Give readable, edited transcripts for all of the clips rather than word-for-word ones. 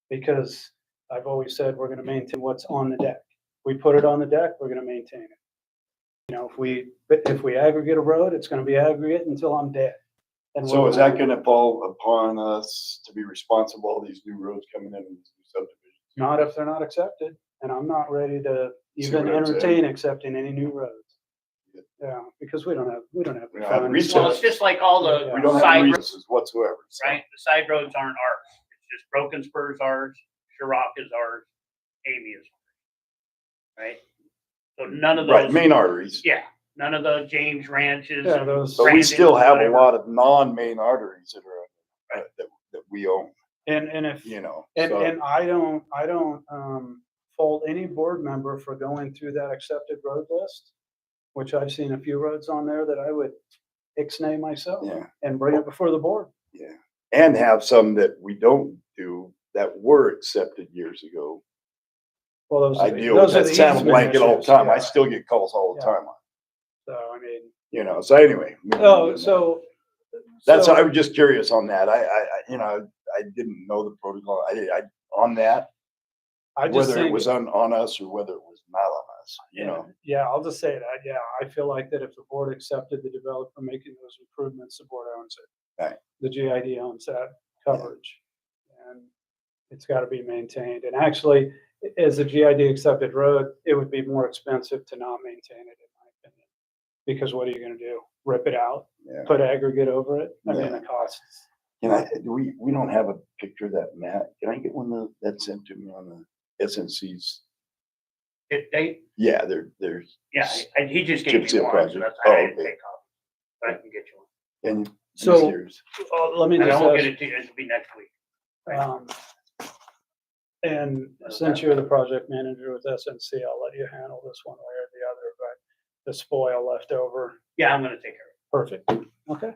because I've always said we're gonna maintain what's on the deck. We put it on the deck, we're gonna maintain it. You know, if we aggregate a road, it's gonna be aggregate until I'm dead. And So we're is that gonna fall upon us to be responsible, all these new roads coming in these new subdivisions? Not if they're not accepted, and I'm not ready to See even what I'm saying? entertain accepting any new roads. Yeah. Yeah, because we don't have We the don't have funds. Well, resources. it's just like all the Yeah. We don't have side roads, resources whatsoever. So. right? The side roads aren't ours. It's just Broken Spur's ours, Chirac is ours, Amy is ours. Right? So none of those. Right, main arteries. Yeah, none of the James ranches. Yeah, and those- But we Brandon still and have a whatever. lot of non-main arteries that are, that we own, And if, you know. and, so- and I don't fault any board member for going through that accepted road list, which I've seen a few roads on there that I would ixnay myself Yeah, and bring it before the board. yeah. And have some that we don't do that were accepted years ago. Well, those, I deal those with are that the salmon easement blanket all the issues, time. I yeah. still get calls all the Yeah. time on, So, I mean, you know, so anyway. oh, so. That's, so- I was just curious on that. You know, I didn't know the protocol. On that, I just whether it think, was on us or whether it was not on us, you know. yeah, I'll just say that, yeah, I feel like that if the board accepted the developer making those improvements, the board owns it. Right. The GID owns that coverage. And it's gotta be maintained. And actually, as a GID accepted road, it would be more expensive to not maintain it, in my opinion. Because what are you gonna do? Rip it out, Yeah. put aggregate over it? I mean, Yeah. the costs. We don't have a picture of that map. Can I get one that sent to me on the SNC's? They, Yeah, there's, yeah, he just Chip gave me seal one, project. so that's Oh, why I didn't okay. take off. But I can get you one. and So- yours. Let me And I just won't get ask, it to you, it'll be next week. and since you're the project manager with SNC, I'll let you handle this one way or the other, but the spoil left over, Yeah, I'm gonna take care of it. perfect, okay.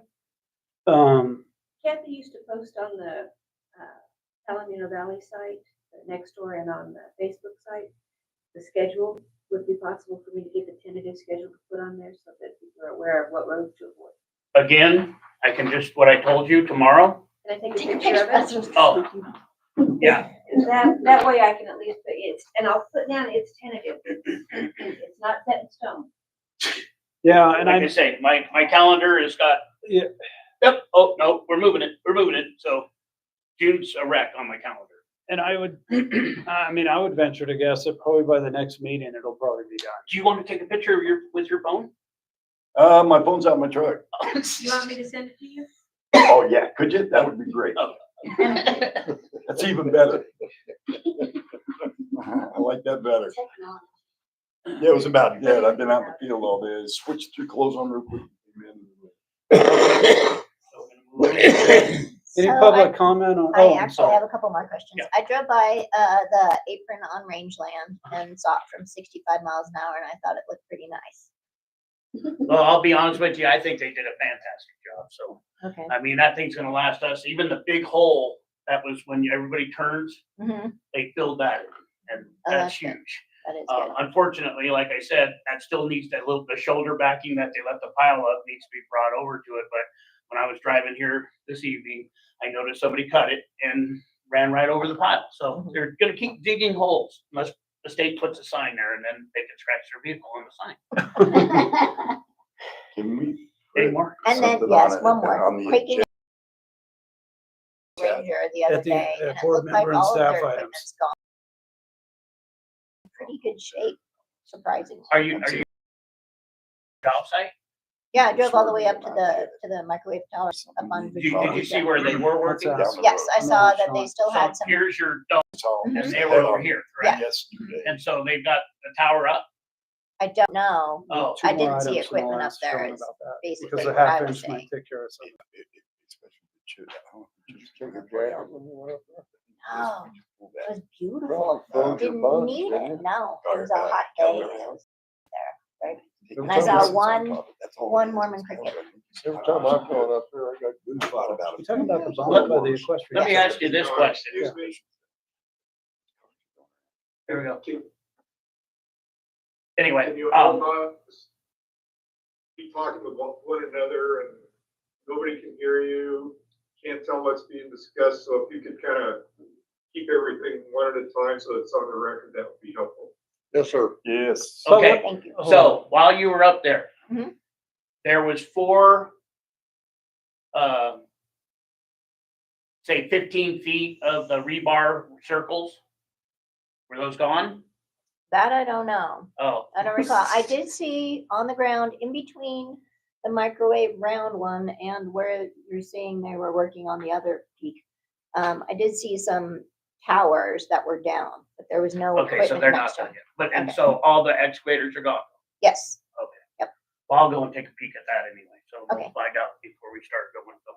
Kathy used to post on the Palomino Valley site, next door, and on the Facebook site, the schedule. Would it be possible for me to get the tentative schedule to put on there so that people are aware of what roads to avoid? Again, I can just, what I told you tomorrow, Can I take a picture of it? oh, yeah, That way I can at least put it's, and I'll put down it's tentative. It's not set in stone. Yeah, and like I I, say, my calendar has got, yeah, yep, oh, no, we're moving it, so June's a wreck on my calendar. and I would, I mean, I would venture to guess that probably by the next meeting, it'll probably be done. Do you want to take a picture of with your phone? My phone's out in my truck. You want me to send it to you? Oh, yeah, could you? That would be great. Oh. That's even better. I like that better. Yeah, it was about dead. I've been out in the field all day. Switched your clothes on real quick. Any So public comment on, I oh, I'm actually sorry. have a couple more questions. Yeah. I drove by the apron on rangeland and saw it from 65 miles an hour, and I thought it looked pretty nice. Well, I'll be honest with you, I think they did a fantastic job, so, Okay. I mean, that thing's gonna last us, even the big hole, that was when everybody turns, Mm-hmm. they filled that in, and Oh, that's that's good. huge. That is good. Unfortunately, like I said, that still needs the shoulder backing that they let the pile up needs to be brought over to it, but when I was driving here this evening, I noticed somebody cut it and ran right over the pile, so Mhm. they're gonna keep digging holes unless the state puts a sign there and then they can scratch their vehicle on the sign. Can we? Any more? And then, something yes, on it, one more. on the Breaking agenda? Ranger the other At the- day, at and it board looked like member and all of staff their items. equipment's gone. Pretty good shape, surprisingly. Are you job site? Yeah, I drove all the way up to the microwave tower up on. Did you Visual. see where they were What's working? that? Yes, I I'm saw not that sure. they still So had some. here's your dome, Mhm. and they were over here, correct? Yesterday. And so they've got the tower up. I don't know. Oh, Two I more didn't see items in the equipment up last there, showing it's about that, basically Because the what I half was inch might saying. take care of something. Oh, it was beautiful. Didn't need it. No, it was a hot day. It was there, right? And I saw one Mormon cricket. Every time I've gone up there, I got good thought about You're talking about the Let- bond by the equestrian. Let me ask you this question. Yeah. Here we go. Anyway, And you all be talking with one another and nobody can hear you, can't tell what's being discussed, so if you could kind of keep everything one at a time, so it's on the record, that would be helpful. Yes, sir. Yes. Okay, Thank you. so while you were up there, Mhm. there was 4, say 15 feet of the rebar circles. Were those gone? That I don't know. Oh, I don't recall. I did see on the ground in between the microwave round one and where you're saying they were working on the other peak. I did see some towers that were down, but there was no okay, so they're equipment not next to done them. yet. But, and Okay. so all the excavators are gone. Yes. Well, I'll go and take a peek at that anyway, so we'll Okay. find out before we start going. So,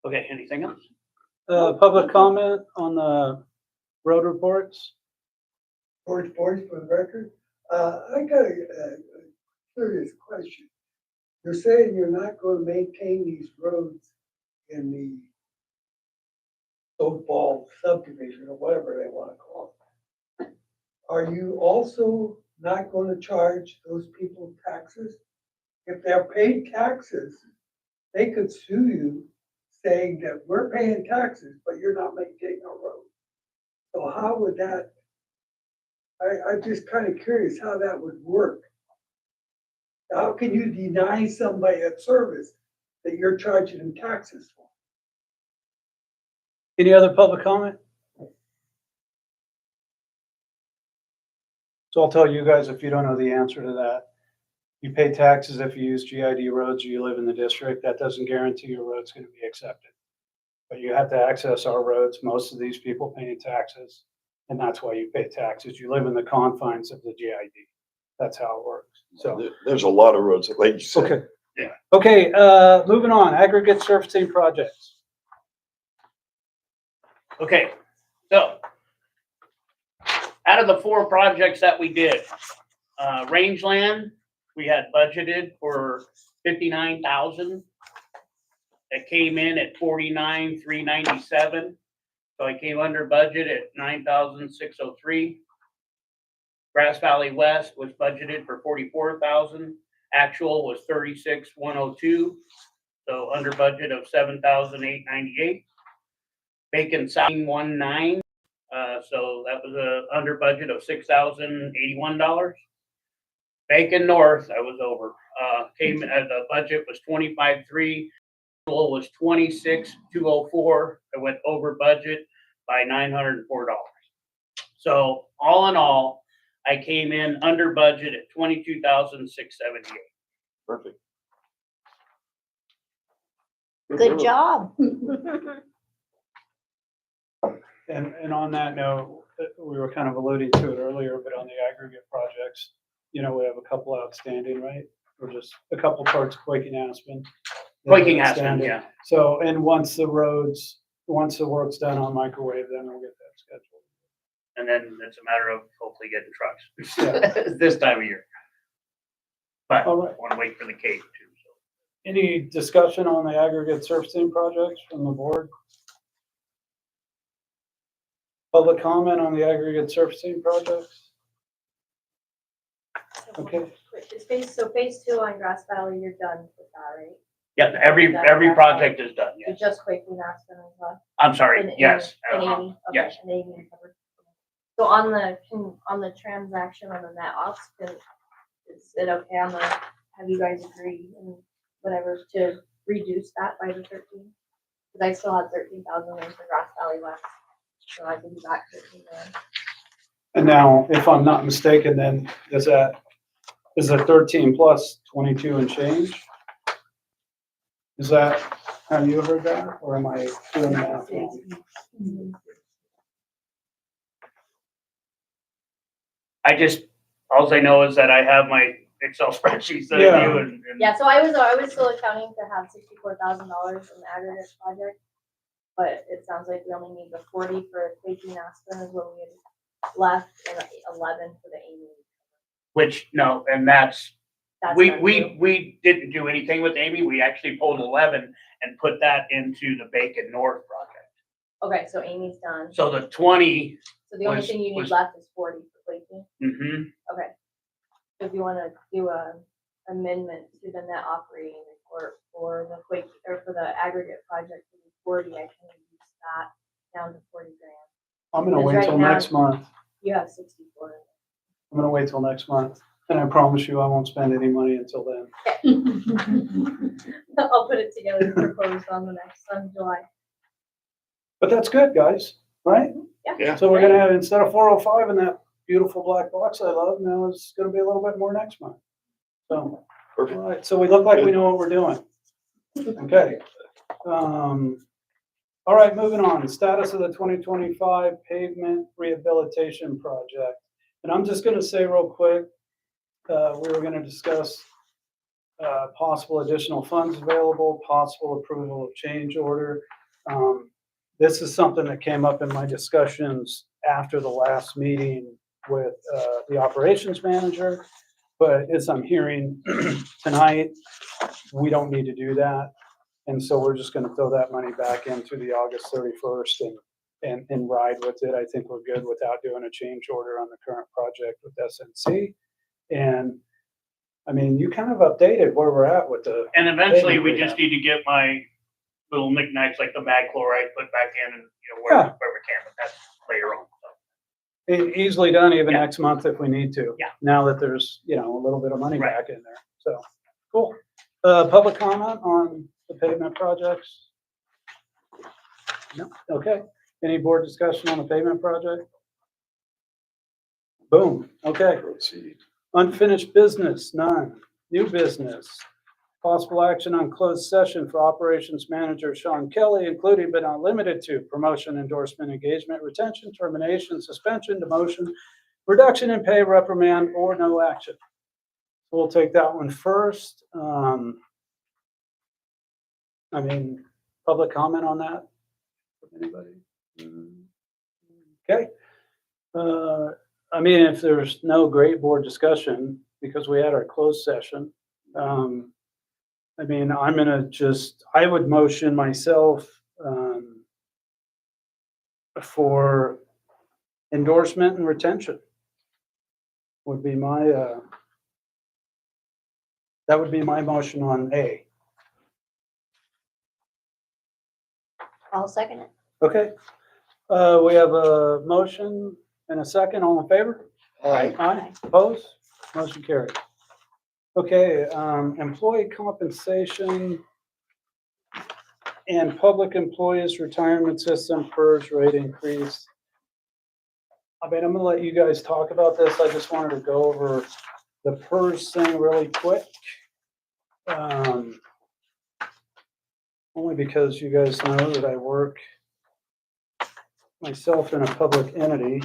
okay, anything else? Public comment on the road reports? George Boyce for the record. I got a curious question. You're saying you're not gonna maintain these roads in the so-called subdivision or whatever they wanna call it. Are you also not gonna charge those people taxes? If they're paid taxes, they could sue you saying that we're paying taxes, but you're not maintaining our road. So how would that, I'm just kind of curious how that would work. How can you deny somebody a service that you're charging them taxes for? Any other public comment? So I'll tell you guys, if you don't know the answer to that, you pay taxes if you use GID roads, or you live in the district. That doesn't guarantee your road's gonna be accepted. But you have to access our roads, most of these people paying taxes, and that's why you pay taxes. You live in the confines of the GID. That's how it works, so. There's a lot of roads, like you said. Okay. Yeah. Okay, moving on, aggregate surfacing projects. Okay, so out of the 4 projects that we did, rangeland, we had budgeted for 59,000. It came in at 49,397. So I came under budget at 9,603. Grass Valley West was budgeted for 44,000. Actual was 36,102. So under budget of 7,898. Bacon South 19. So that was a under budget of $6,081. Bacon North, I was over. Came at the budget was 25,300. Actual was 26,204. I went over budget by $904. So all in all, I came in under budget at 22,678. Perfect. Good job. And on that note, we were kind of alluding to it earlier, but on the aggregate projects, we have a couple outstanding, right? Or just a couple parts Quaking Aspen. Quaking Aspen, Outstanding. yeah. So, and once the work's done on microwave, then we'll get that scheduled. And then it's a matter of hopefully getting trucks this time of year. But I All right. want to wait for the cake too. So. Any discussion on the aggregate surfacing projects from the board? Public comment on the aggregate surfacing projects? Okay. So phase 2 on Grass Valley, you're done with that, right? Yeah, every project is done. You're Yes. just Quaking Aspen as well? I'm sorry. And- Yes. and uh-huh, Amy, okay, yes. and Amy covered. So on the transaction on the net ops, is it okay on the, have you guys agreed and whatever to reduce that by the 13? Cause I still had 13,000 in for Grass Valley West, so I can be back 13 there. And now, if I'm not mistaken, then is the 13 plus 22 and change? Is that how you heard that, or am I doing that wrong? All I know is that I have my Excel spreadsheets that I Yeah. do and Yeah, so I was still accounting to have $64,000 in the aggregate project, but it sounds like we only need the 40 for Quaking Aspen is what we had left, and 11 for the Amy. which, no, and that's, That's we done too. we didn't do anything with Amy. We actually pulled 11 and put that into the Bacon North project. Okay, so Amy's done. So the 20, So the only was- thing you need was- left is 40 for Quaking. mhm. Okay. So if you want to do a amendment to the net operating report for the Quake, or for the aggregate project to be 40, I can reduce that down to 40 grand. I'm gonna Because wait right till now- next month. You have 64. I'm gonna wait till next month. And I promise you, I won't spend any money until then. I'll put it together and propose on the next, on July. But that's good, guys, right? Yeah. So we're gonna have, instead of 405 in that beautiful black box I love, now it's gonna be a little bit more next month. So, all Perfect. right, so we look like we know what we're doing. Okay. All right, moving on. Status of the 2025 pavement rehabilitation project. And I'm just gonna say real quick, we were gonna discuss possible additional funds available, possible approval of change order. This is something that came up in my discussions after the last meeting with the operations manager. But as I'm hearing tonight, we don't need to do that. And so we're just gonna throw that money back in through the August 31st and ride with it. I think we're good without doing a change order on the current project with SNC. And I mean, you kind of updated where we're at with the, And eventually, we Payment just need to get my little knickknacks like the mag chloride put back in and, where we can, but that's later on. So. easily done even Yeah. next month if we need to. Yeah. Now that there's, a little bit of money Right. back in there. So, cool. Public comment on the pavement projects? No, okay. Any board discussion on the pavement project? Boom, okay. Proceed. Unfinished business, none. New business. Possible action on closed session for Operations Manager Sean Kelly, including but not limited to promotion, endorsement, engagement, retention, termination, suspension, demotion, reduction in pay, reprimand, or no action. We'll take that one first. Public comment on that? Anybody? Okay. If there's no great board discussion, because we had our closed session, I would motion myself, for endorsement and retention. Would be my, that would be my motion on A. I'll second it. Okay. We have a motion and a second. All in favor? Aye. Aye, opposed? Motion carried. Okay, employee compensation and public employees retirement system PERS rate increase. I'm gonna let you guys talk about this. I just wanted to go over the PERS thing really quick. Only because you guys know that I work myself in a public entity.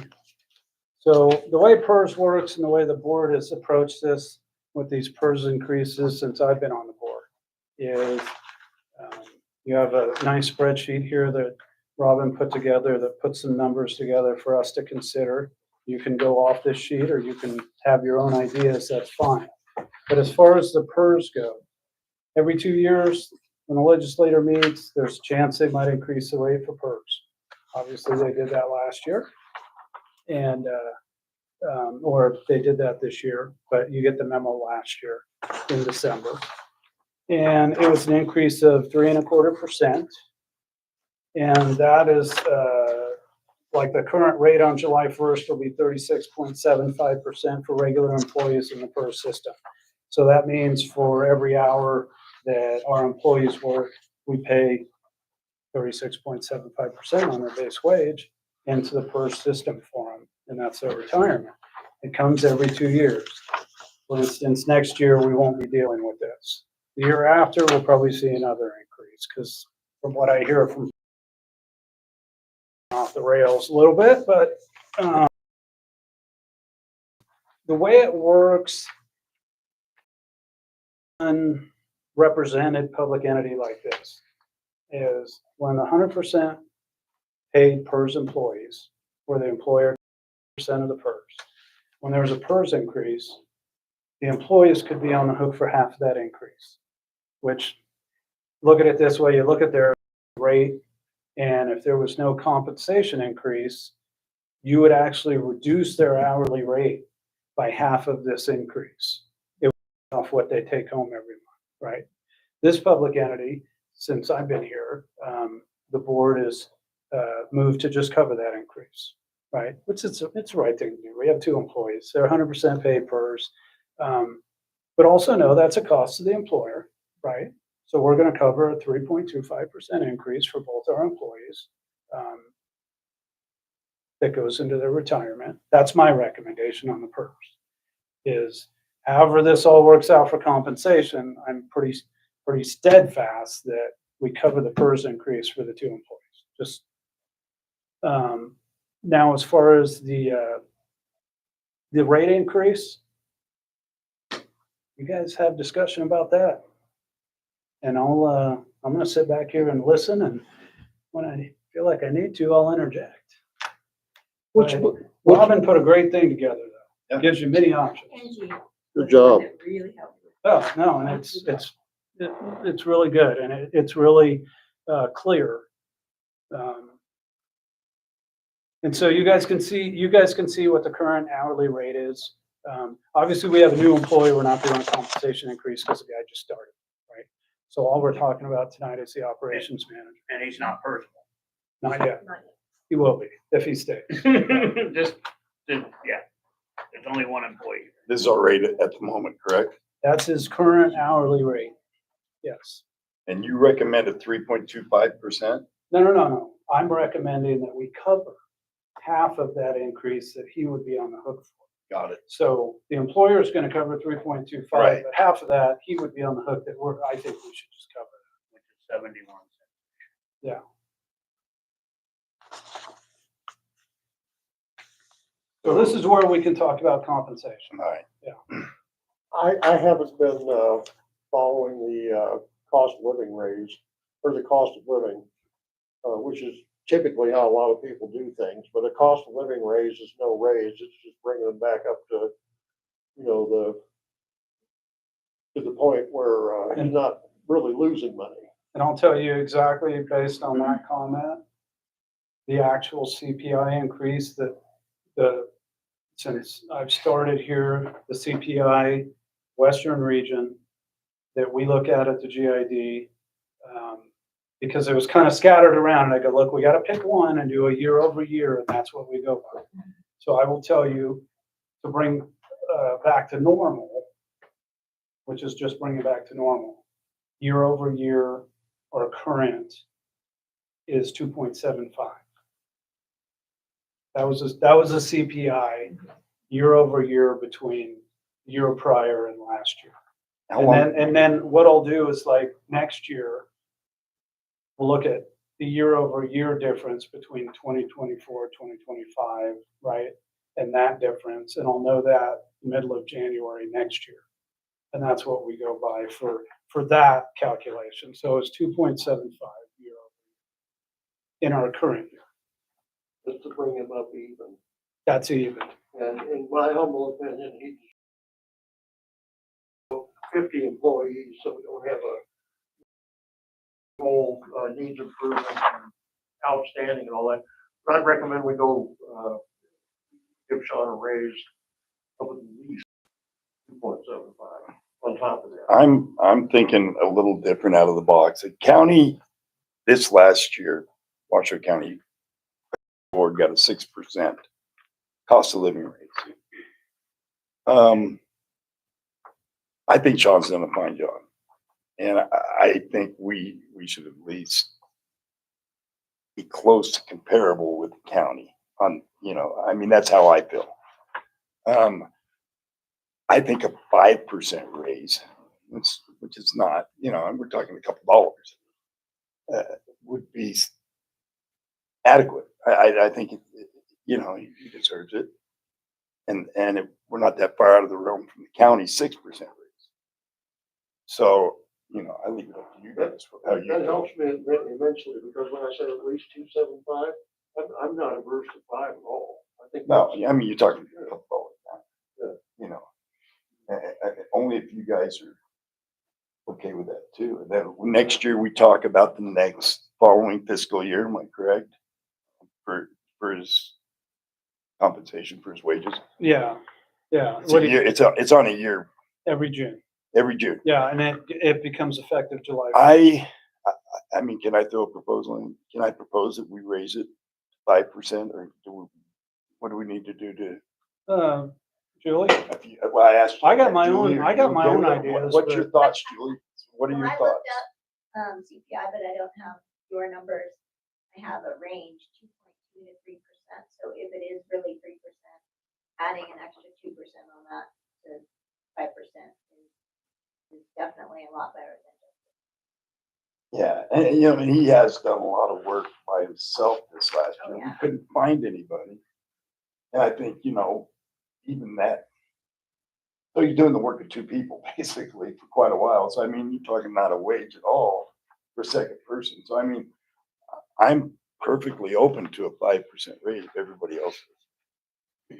So the way PERS works and the way the board has approached this with these PERS increases since I've been on the board is you have a nice spreadsheet here that Robin put together that puts some numbers together for us to consider. You can go off this sheet or you can have your own ideas, that's fine. But as far as the PERS go, every 2 years when the legislator meets, there's a chance they might increase the rate for PERS. Obviously, they did that last year. And, or they did that this year, but you get the memo last year in December. And it was an increase of 3.25%. And that is, like the current rate on July 1st will be 36.75% for regular employees in the PERS system. So that means for every hour that our employees work, we pay 36.75% on their base wage into the PERS system for them, and that's their retirement. It comes every 2 years. For instance, next year, we won't be dealing with this. The year after, we'll probably see another increase, because from what I hear from off the rails a little bit, but the way it works, unrepresented public entity like this is when 100% paid PERS employees, where the employer percent of the PERS. When there's a PERS increase, the employees could be on the hook for half of that increase, which, look at it this way, you look at their rate, and if there was no compensation increase, you would actually reduce their hourly rate by half of this increase. It would be off what they take home every month, right? This public entity, since I've been here, the board has moved to just cover that increase. right? Which it's the right thing to do. We have 2 employees. They're 100% paid PERS. But also know that's a cost to the employer, right? So we're gonna cover a 3.25% increase for both our employees. That goes into their retirement. That's my recommendation on the PERS. Is however this all works out for compensation, I'm pretty steadfast that we cover the PERS increase for the 2 employees. Just, now as far as the rate increase, you guys have discussion about that. And I'm gonna sit back here and listen, and when I feel like I need to, I'll interject. Which, But Robin put a great thing together, though. Yeah. Gives you many options. Angie. Good job. It really helped. Oh, no, and it's really good, and it's really clear. And so you guys can see what the current hourly rate is. Obviously, we have a new employee. We're not doing a compensation increase because the guy just started, right? So all we're talking about tonight is the operations manager. And he's not personal. Not yet. Not yet. He will be if he stays. Yeah, there's only 1 employee. This is our rate at the moment, correct? That's his current hourly rate. Yes. And you recommended 3.25%? No. I'm recommending that we cover half of that increase that he would be on the hook for. Got it. So the employer is gonna cover 3.25, Right. but half of that, he would be on the hook that I think we should just cover. Which is 71 cents. Yeah. So this is where we can talk about compensation. All right. I haven't been following the cost of living raise, or the cost of living, which is typically how a lot of people do things, but a cost of living raise is no raise, it's just bringing them back up to, you know, to the point where he's not really losing money. And I'll tell you exactly based on that comment, the actual CPI increase since I've started here, the CPI Western region that we look at the GID, because it was kind of scattered around. And I go, look, we got to pick one and do a year over year, and that's what we go by. So I will tell you to bring back to normal, which is just bring it back to normal, year over year or current is 2.75. That was a CPI year over year between year prior and last year. How long? And then what I'll do is like next year, we'll look at the year over year difference between 2024, 2025, right? And that difference, and I'll know that middle of January next year. And that's what we go by for that calculation. So it's 2.75 year over year in our current year. Just to bring him up even. That's even. And in my humble opinion, he's 50 employees, so we don't have a goal, needs improvement, and outstanding and all that. But I'd recommend we go, give Sean a raise of at least 2.75 on top of that. I'm thinking a little different out of the box. The county, this last year, Washoe County Board got a 6% cost of living raise. I think Sean's done a fine job. And I think we should at least be close to comparable with the county on, I mean, that's how I feel. I think a 5% raise, which is not, and we're talking a couple dollars, would be adequate. I think, he deserves it. And we're not that far out of the realm from the county 6% raise. So, I leave it up to you guys. That helps me immensely, because when I said at least 275, I'm not averse to 5 at all. I think No, that's- I mean, you're talking a couple dollars now. Only if you guys are okay with that too. And then next year we talk about the next following fiscal year, am I correct? For his compensation for his wages. Yeah. It's a year, it's on a year, Every June. every June. Yeah, and it becomes effective July. I mean, can I throw a proposal in? Can I propose that we raise it 5% or do What do we need to do to, Julie? well, I asked. I got my Julie, own- are I got you my okay own with it? ideas, What's your but- thoughts, Julie? What are When your I thoughts? looked up, CPI, but I don't have your numbers. I have a range, 2.2 to 3%. So if it is really 3%, adding an extra 2% on that to 5% is definitely a lot better than just. Yeah, and you know, and he has done a lot of work by himself this last Oh, year. We yeah. couldn't find anybody. And I think, you know, even that. So you're doing the work of two people basically for quite a while. So I mean, you're talking not a wage at all for a second person. So I mean, I'm perfectly open to a 5% raise if everybody else is.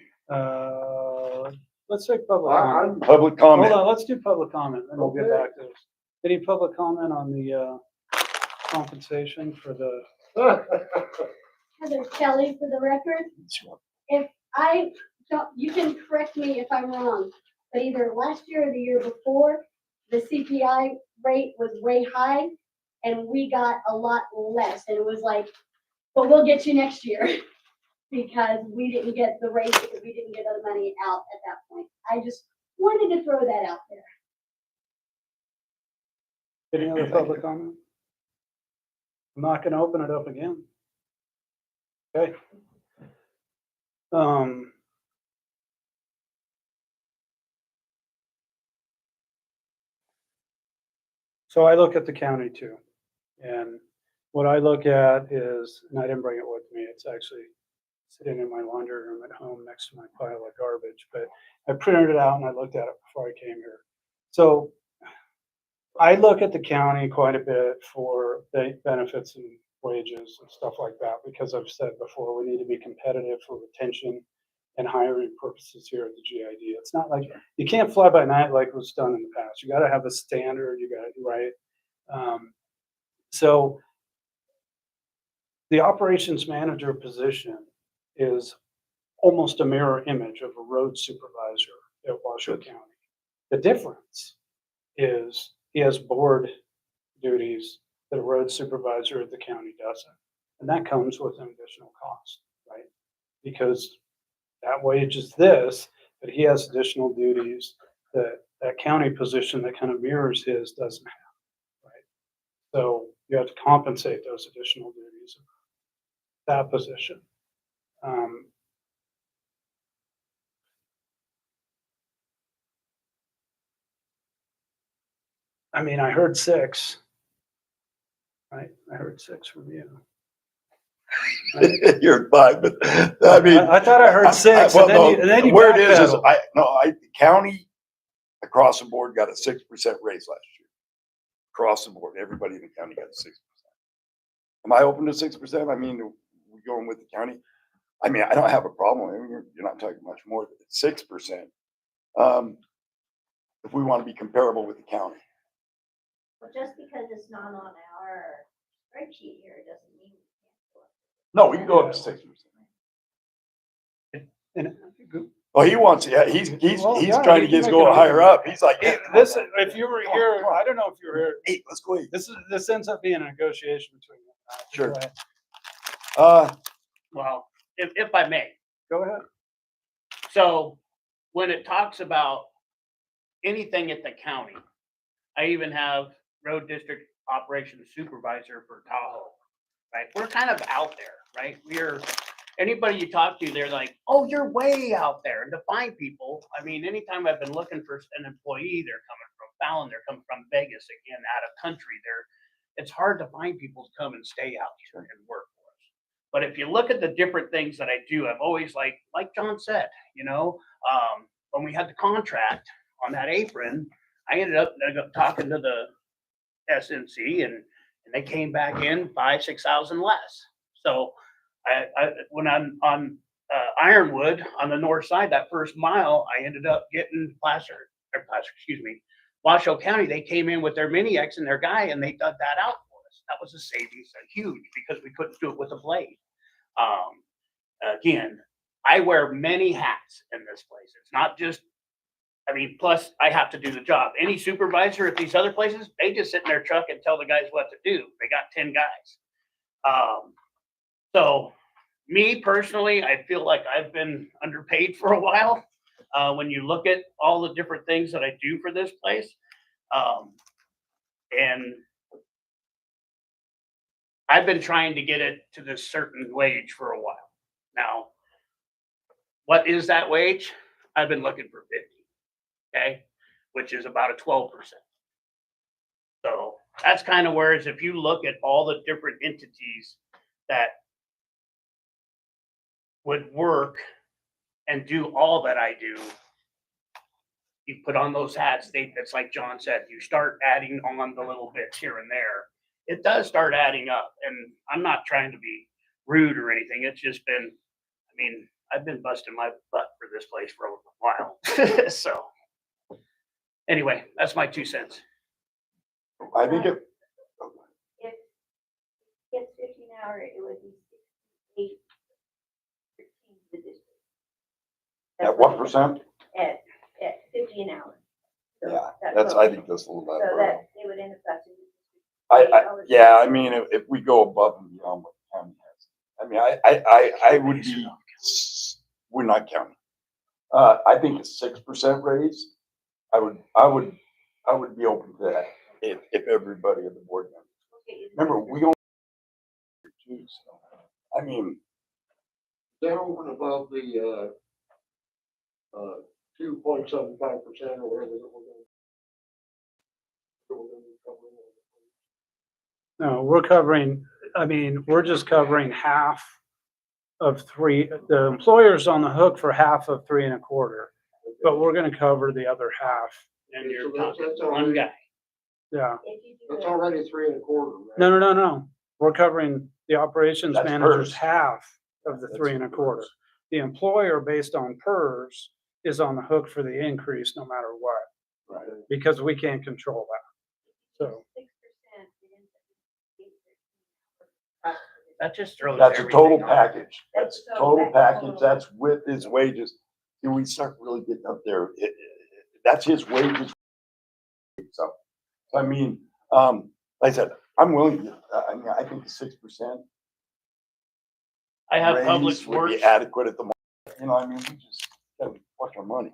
Let's take public comment. Public Hold comment. on, let's do public comment, and we'll get Okay. back to this. Any public comment on the compensation for the, Heather Kelly for the record. I don't, you can correct me if I'm wrong, but either last year or the year before, the CPI rate was way high and we got a lot less. And it was like, but we'll get you next year because we didn't get the raise because we didn't get the money out at that point. I just wanted to throw that out there. any other public comment? I'm not gonna open it up again. Okay. So I look at the county too, and what I look at is, and I didn't bring it with me, it's actually sitting in my laundry room at home next to my pile of garbage, but I printed it out and I looked at it before I came here. So I look at the county quite a bit for benefits and wages and stuff like that, because I've said before, we need to be competitive for retention and hiring purposes here at the GID. It's not like, you can't fly by night like was done in the past. You gotta have a standard, you gotta, right? So the operations manager position is almost a mirror image of a road supervisor at Washoe County. The difference is he has board duties that a road supervisor at the county doesn't. And that comes with an additional cost, right? Because that wage is this, but he has additional duties that that county position that kind of mirrors his doesn't have, right? So you have to compensate those additional duties of that position. I mean, I heard 6, right? I heard 6 from you. You're at 5, but I mean. I thought I heard 6, well, and then you where it is, backpedaled. the county across the board got a 6% raise last year. Across the board, everybody in the county got 6%. Am I open to 6%? I mean, we going with the county? I mean, I don't have a problem. I mean, you're not talking much more than 6%. If we want to be comparable with the county. Well, just because it's not on our spreadsheet here doesn't mean we can't go up. No, we can go up to 6%. And Oh, he wants, yeah, he's Well, yeah, trying to he get us can make going an higher argument. up. He's like, hey, this, if you were Come on, here, come on. I don't know if you were here. hey, let's go. This ends up being a negotiation between you and I. Sure. Go ahead. Well, if I may. Go ahead. So when it talks about anything at the county, I even have road district operations supervisor for Tahoe, right? We're kind of out there, right? Anybody you talk to, they're like, oh, you're way out there. And to find people, I mean, anytime I've been looking for an employee, they're coming from Fallon, they're coming from Vegas, again, out of country. It's hard to find people to come and stay out here and work for us. But if you look at the different things that I do, I've always like John said, when we had the contract on that apron, I ended up talking to the SNC and they came back in 5,000-6,000 less. So when I'm on Ironwood on the north side, that first mile, I ended up getting Washoe County. They came in with their Mini X and their guy, and they dug that out for us. That was a savings, huge, because we couldn't do it with a blade. Again, I wear many hats in this place. It's not just, plus I have to do the job. Any supervisor at these other places, they just sit in their truck and tell the guys what to do. They got 10 guys. So me personally, I feel like I've been underpaid for a while. When you look at all the different things that I do for this place. And I've been trying to get it to this certain wage for a while. Now, what is that wage? I've been looking for 50, okay, which is about a 12%. So that's kind of whereas if you look at all the different entities that would work and do all that I do, you put on those hats, it's like John said, you start adding on the little bits here and there. It does start adding up, and I'm not trying to be rude or anything. It's just been, I mean, I've been busting my butt for this place for a while. So anyway, that's my 2 cents. I think it, If it's 50 an hour, it would be 68.13 to the district. at what percent? At 50 an hour. So Yeah, that's I what- think that's a little So bit. that, it would end up costing. Yeah, I mean, if we go above and beyond what the county has, I mean, I would be, we're not counting. I think a 6% raise, I would be open to that if everybody at the board members. Remember, we only two, so, I mean, Is that over and above the, 2.75% or whatever that we're gonna be covering? No, we're covering, I mean, we're just covering half of three. The employer's on the hook for half of 3 1/4, but we're gonna cover the other half. And you're So that's- talking that's one already- guy. Yeah. If you do That's it, already 3 1/4, right? No. We're covering the operations That's manager's PERS. half of the That's 3 1/4. PERS. The employer, based on PERS, is on the hook for the increase no matter what, right. because we can't control that. So 6%, it ends up being 8.13. That just throws. That's a total everything off. package. That's That's so total that's package. total. That's with his wages. Do we start really getting up there? That's his wages. So, I mean, like I said, I'm willing to, I mean, I think 6%. I have public raise would works. be adequate at the moment. You know, I mean, we just gotta watch our money.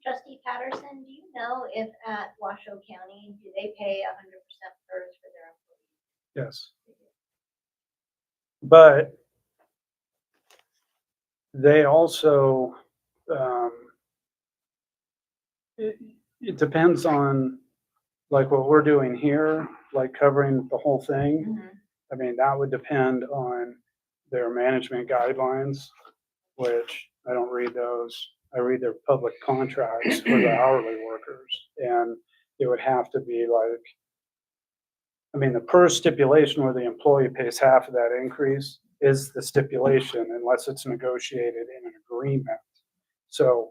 Trustee Patterson, do you know if at Washoe County, do they pay 100% PERS for their employees? yes. But they also, it depends on like what we're doing here, like covering the whole thing. I mean, that would depend on their management guidelines, which I don't read those. I read their public contracts for the hourly workers. And it would have to be like, I mean, the per stipulation where the employee pays half of that increase is the stipulation unless it's negotiated in an agreement. So,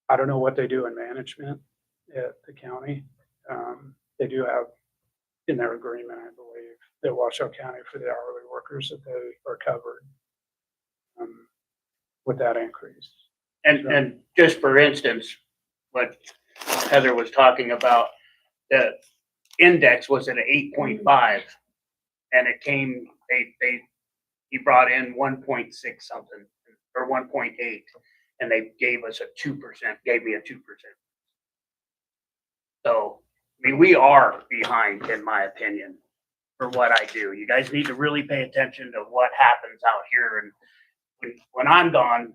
I don't know what they do in management at the county. They do have in their agreement, I believe, that Washoe County for the hourly workers that they are covered with that increase. And just for instance, what Heather was talking about, the index was at 8.5, and it came, he brought in 1.6 something, or 1.8, and they gave us a 2%, gave me a 2%. So, I mean, we are behind, in my opinion, for what I do. You guys need to really pay attention to what happens out here, and when I'm gone,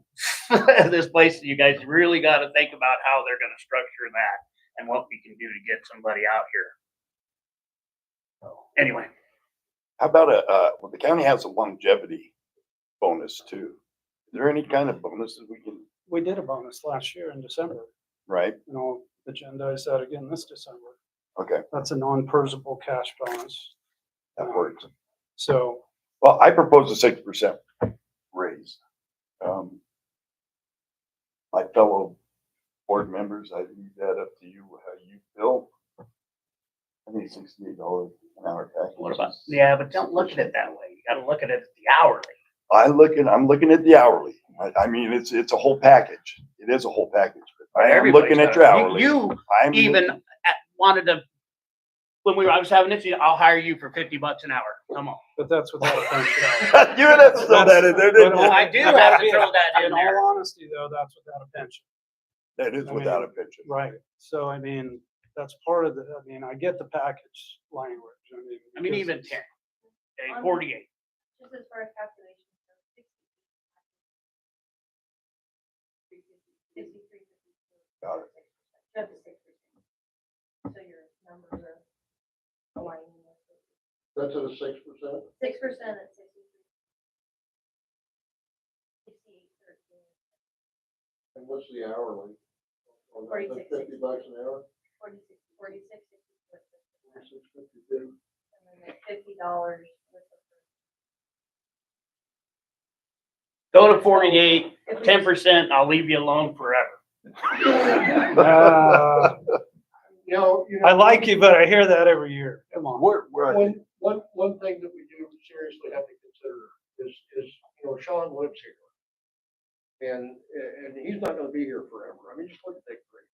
this place, you guys really got to think about how they're going to structure that and what we can do to get somebody out here. So, anyway, How about well, the county has a longevity bonus too. Is there any kind of bonuses we can, We did a bonus last year in December, right? and I'll agendize that again this December. Okay, That's a non-PERSable cash bonus. that works. So, Well, I propose a 6% raise. My fellow board members, I leave that up to you, how you feel. I think $68 an hour package. what about, yeah, but don't look at it that way. You got to look at it the hourly. I'm looking at the hourly. I mean, it's a whole package. It is a whole package. But I am Everybody's looking at got your it. hourly. You I'm even looking- wanted to I was having this, I'll hire you for $50 an hour. Come on. But that's without a pension. You would have to throw that in there, didn't But you? I do have to throw that in In there. all honesty, though, that's without a pension. That is I without a mean, pension. Right. So, I mean, that's part of the, I mean, I get the package language. I mean, because even it's- 10, okay, 48. Just as far as calculations. go, 63, Got it. Up to 6%. So your numbers are aligning with That's at a 6%. 6% at 63. 68, 13, And what's the hourly? On that, 46. that's $50 an hour? 46, 46, 66, 46.52. and then the $50 with the. Go to 48, If we 10%, I'll leave you alone forever. Uh, I like you, but I hear that every year. Come on. We're, One thing that we do seriously have to consider is, Sean lives here. And he's not gonna be here forever. I mean, just look at that grade.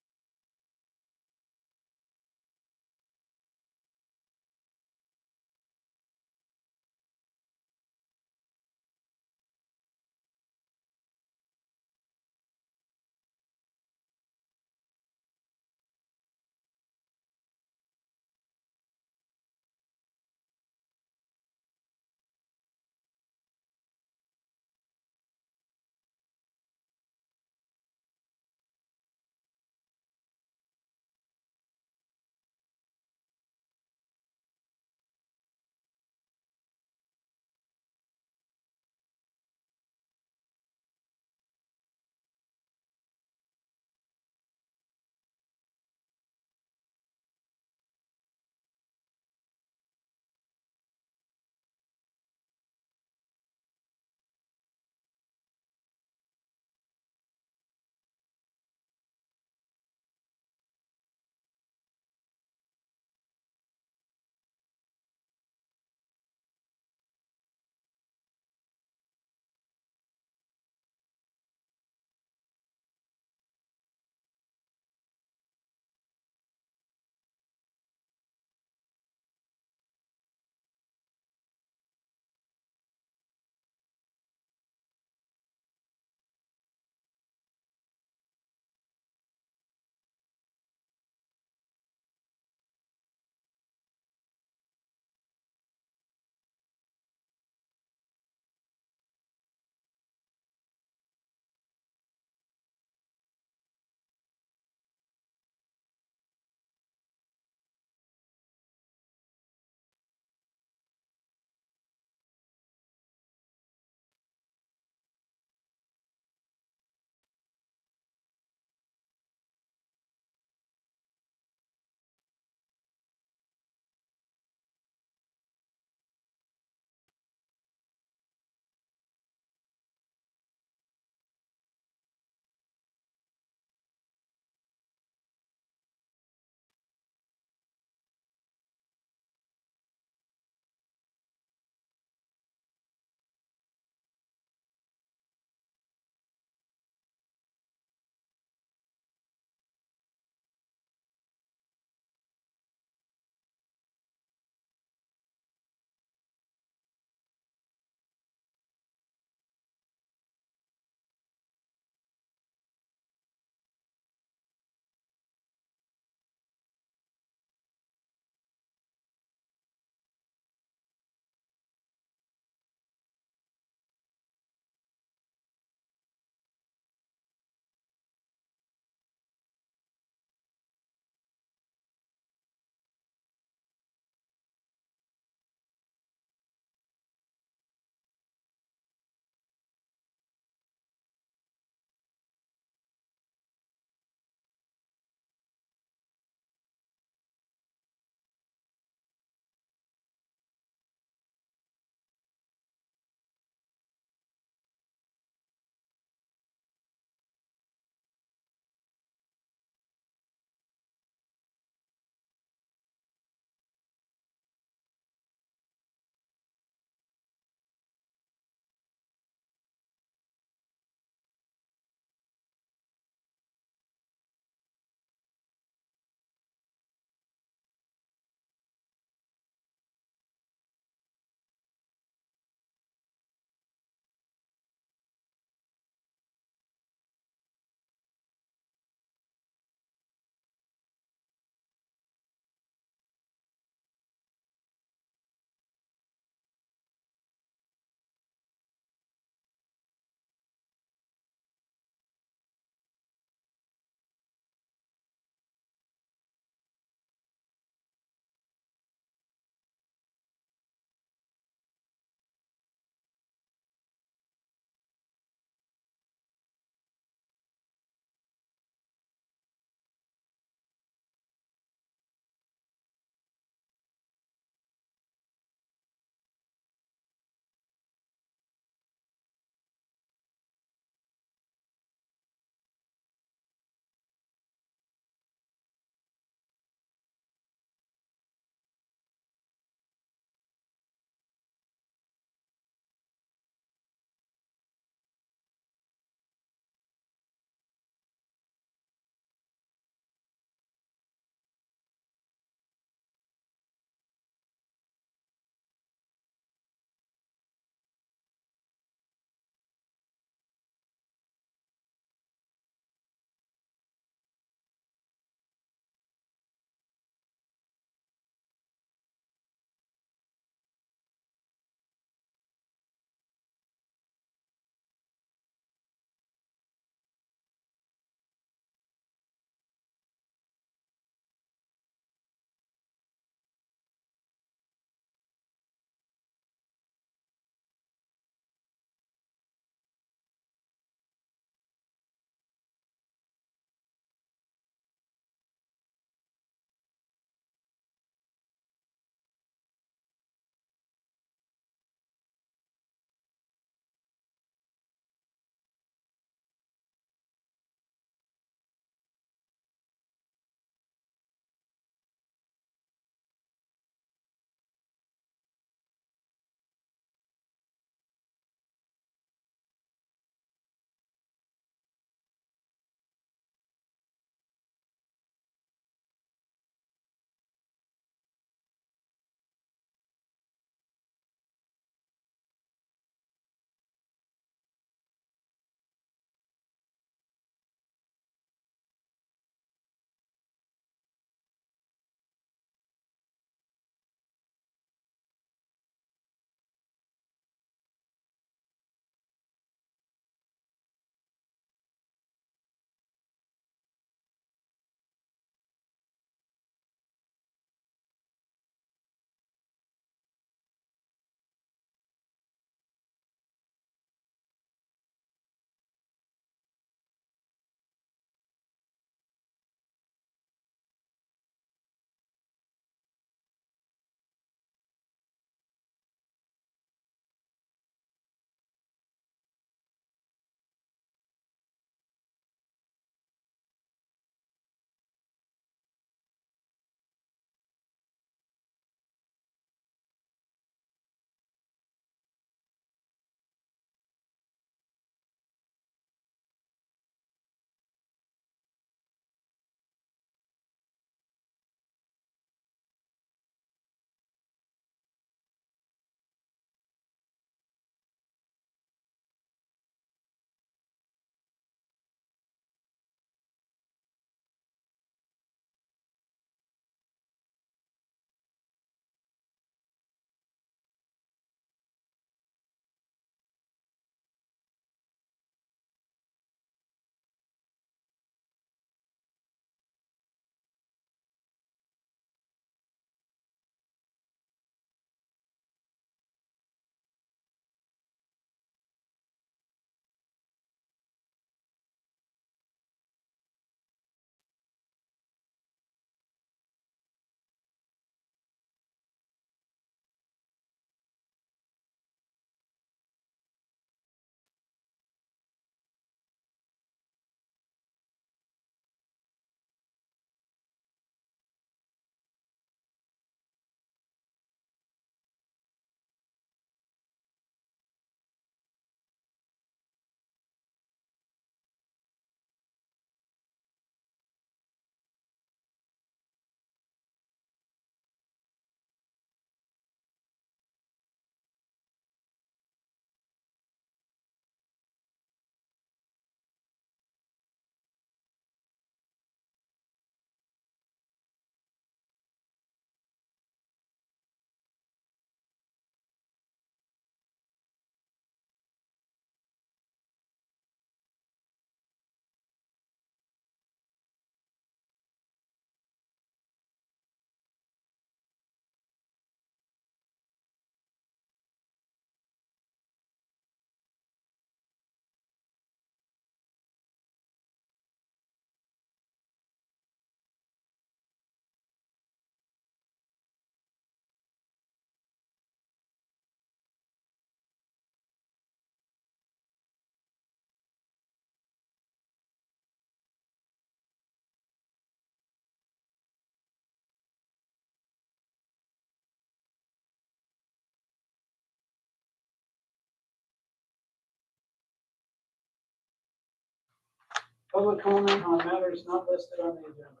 Public comment on matters not listed on the agenda.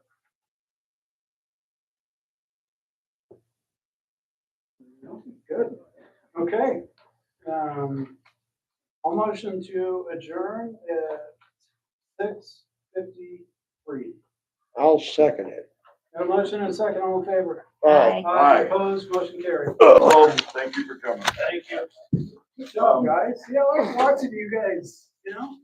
No, good. Okay. I'll motion to adjourn at 6:53. I'll second it. Got a motion and a second, all in favor? Aye. Aye, opposed, motion carried. Oh, thank you for coming. Thank you. Good job, guys. Yeah, I was watching you guys, you know?